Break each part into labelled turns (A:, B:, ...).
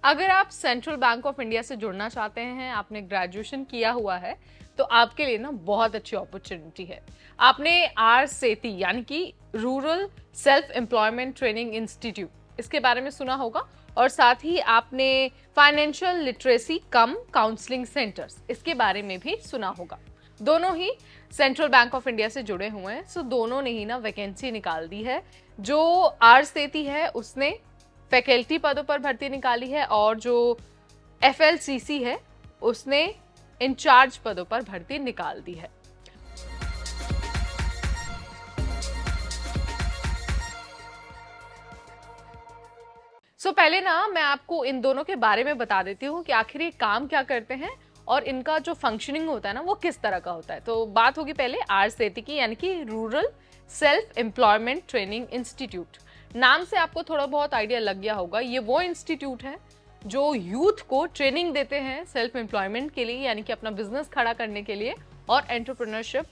A: अगर आप central bank of India से जुड़ना चाहते हैं, आपने ग्रेजुएशन किया हुआ है, तो आपके लिए ना बहुत अच्छी अपॉर्चुनिटी है। आपने RSETI यानी कि rural self employment training institute इसके बारे में सुना होगा, और साथ ही आपने फाइनेंशियल लिटरेसी कम काउंसलिंग सेंटर्स इसके बारे में भी सुना होगा। दोनों ही सेंट्रल बैंक ऑफ इंडिया से जुड़े हुए हैं, सो दोनों ने ही ना वैकेंसी निकाल दी है। जो RSETI है उसने फैकल्टी पदों पर भर्ती निकाली है, और जो FLCC है उसने इंचार्ज पदों पर भर्ती निकाल दी है। पहले ना मैं आपको इन दोनों के बारे में बता देती हूँ कि आखिर ये काम क्या करते हैं और इनका जो फंक्शनिंग होता है ना वो किस तरह का होता है। तो बात होगी पहले RSETI की, यानी कि rural self employment training institute. नाम से आपको थोड़ा बहुत आइडिया लग गया होगा, ये वो इंस्टीट्यूट है जो यूथ को ट्रेनिंग देते हैं सेल्फ एम्प्लॉयमेंट के लिए, यानी कि अपना बिजनेस खड़ा करने के लिए और एंटरप्रेन्योरशिप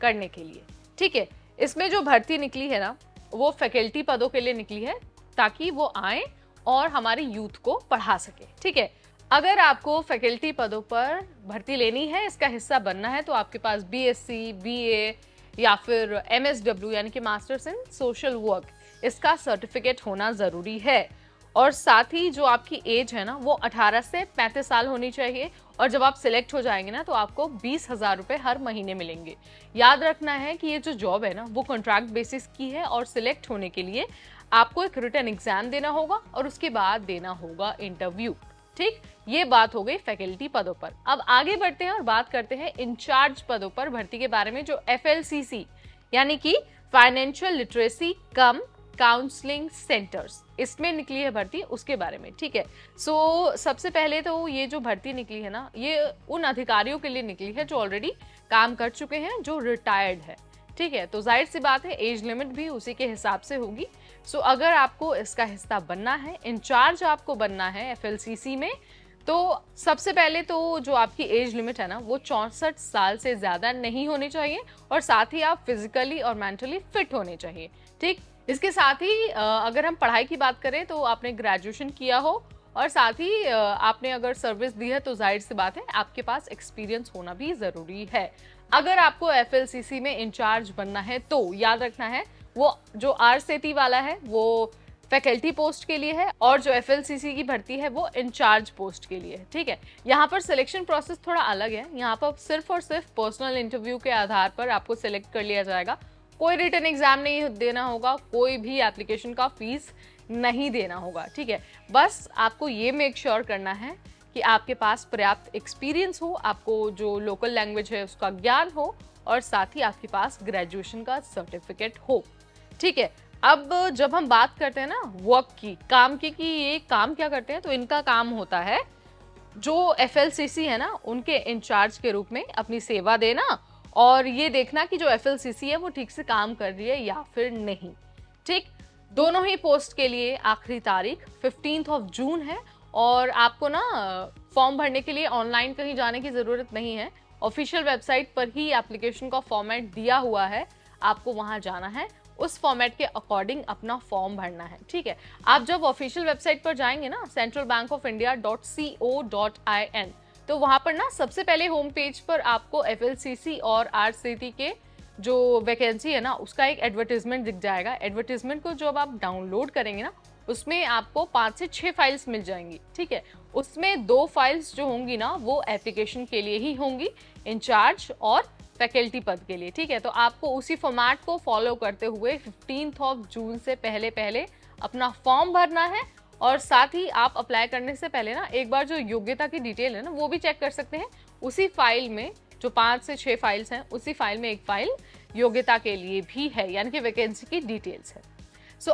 A: करने के लिए। ठीक है, इसमें जो भर्ती निकली है ना वो फैकल्टी पदों के लिए निकली है, ताकि वो आए और हमारे यूथ को पढ़ा सके। ठीक है, अगर आपको फैकल्टी पदों पर भर्ती लेनी है, इसका हिस्सा बनना है, तो आपके पास BSc, BA या फिर MSW यानी कि मास्टर्स इन सोशल वर्क इसका सर्टिफिकेट होना ज़रूरी है। और साथ ही जो आपकी एज है ना वो 18 से 35 साल होनी चाहिए। और जब आप सिलेक्ट हो जाएंगे ना तो आपको 20,000 रुपये हर महीने मिलेंगे। याद रखना है कि ये जो जॉब है ना वो कॉन्ट्रैक्ट बेसिस की है, और सिलेक्ट होने के लिए आपको एक रिटन एग्जाम देना होगा और उसके बाद देना होगा इंटरव्यू। ठीक, ये बात हो गई फैकल्टी पदों पर। अब आगे बढ़ते हैं और बात करते हैं इंचार्ज पदों पर भर्ती के बारे में, जो FLCC यानी कि फाइनेंशियल लिटरेसी कम काउंसलिंग सेंटर्स इसमें निकली है भर्ती, उसके बारे में। ठीक है, सबसे पहले तो ये जो भर्ती निकली है ना ये उन अधिकारियों के लिए निकली है जो ऑलरेडी काम कर चुके हैं, जो रिटायर्ड है। ठीक है, तो जाहिर सी बात है एज लिमिट भी उसी के हिसाब से होगी। अगर आपको इसका हिस्सा बनना है, इंचार्ज आपको बनना है FLCC में, तो सबसे पहले तो जो आपकी एज लिमिट है ना वो 64 साल से ज्यादा नहीं होनी चाहिए, और साथ ही आप फिजिकली और मेंटली फिट होने चाहिए। ठीक, इसके साथ ही अगर हम पढ़ाई की बात करें तो आपने ग्रेजुएशन किया हो, और साथ ही आपने अगर सर्विस दी है तो जाहिर सी बात है आपके पास एक्सपीरियंस होना भी जरूरी है। अगर आपको FLCC में इंचार्ज बनना है तो याद रखना है वो जो RSETI वाला है वो फैकल्टी पोस्ट के लिए है, और जो FLCC की भर्ती है वो इंचार्ज पोस्ट के लिए है। ठीक है, यहाँ पर सिलेक्शन प्रोसेस थोड़ा अलग है। यहाँ पर सिर्फ और सिर्फ पर्सनल इंटरव्यू के आधार पर आपको सिलेक्ट कर लिया जाएगा। कोई रिटन एग्जाम नहीं देना होगा, कोई भी एप्लीकेशन का फीस नहीं देना होगा। ठीक है, बस आपको ये मेक श्योर करना है कि आपके पास पर्याप्त एक्सपीरियंस हो, आपको जो लोकल लैंग्वेज है उसका ज्ञान हो, और साथ ही आपके पास ग्रेजुएशन का सर्टिफिकेट हो। ठीक है, अब जब हम बात करते हैं ना वर्क की, काम की, कि ये काम क्या करते हैं, तो इनका काम होता है जो FLCC है ना उनके इंचार्ज के रूप में अपनी सेवा देना, और ये देखना कि जो FLCC है वो ठीक से काम कर रही है या फिर नहीं। ठीक, दोनों ही पोस्ट के लिए आखिरी तारीख 15 जून है, और आपको ना फॉर्म भरने के लिए ऑनलाइन कहीं जाने की ज़रूरत नहीं है। ऑफिशियल वेबसाइट पर ही एप्लीकेशन का फॉर्मेट दिया हुआ है, आपको वहाँ जाना है, उस फॉर्मेट के अकॉर्डिंग अपना फॉर्म भरना है। ठीक है, आप जब ऑफिशियल वेबसाइट पर जाएंगे ना centralbankofindia.co.in, तो वहां पर ना सबसे पहले होम पेज पर आपको FLCC और RSETI के जो वैकेंसी है ना उसका एक एडवर्टीजमेंट दिख जाएगा। एडवर्टीजमेंट को जब आप डाउनलोड करेंगे ना उसमें आपको 5 से 6 फाइल्स मिल जाएंगी। ठीक है, उसमें 2 फाइल्स जो होंगी ना वो एप्लीकेशन के लिए ही होंगी, इंचार्ज और फैकल्टी पद के लिए। ठीक है, तो आपको उसी फॉर्मेट को फॉलो करते हुए 15 जून से पहले अपना फॉर्म भरना है, और साथ ही आप अप्लाई करने से पहले ना एक बार जो योग्यता की डिटेल है ना वो भी चेक कर सकते हैं। उसी फाइल में जो 5 से 6 फाइल्स हैं उसी फाइल में एक फाइल योग्यता के लिए भी है, यानी कि वैकेंसी की डिटेल्स है।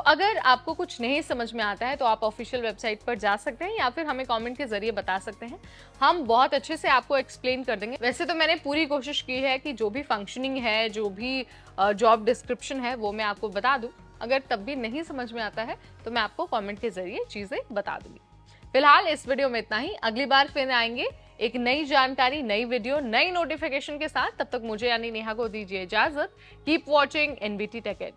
A: अगर आपको कुछ नहीं समझ में आता है तो आप ऑफिशियल वेबसाइट पर जा सकते हैं, या फिर हमें कमेंट के जरिए बता सकते हैं, हम बहुत अच्छे से आपको एक्सप्लेन कर देंगे। वैसे तो मैंने पूरी कोशिश की है कि जो भी फंक्शनिंग है, जो भी जॉब डिस्क्रिप्शन है वो मैं आपको बता दूं। अगर तब भी नहीं समझ में आता है तो मैं आपको कमेंट के जरिए चीजें बता दूंगी। फिलहाल इस वीडियो में इतना ही, अगली बार फिर आएंगे एक नई जानकारी, नई वीडियो, नई नोटिफिकेशन के साथ। तब तक मुझे यानी नेहा को दीजिए इजाजत। Keep watching NBT Tech Ed।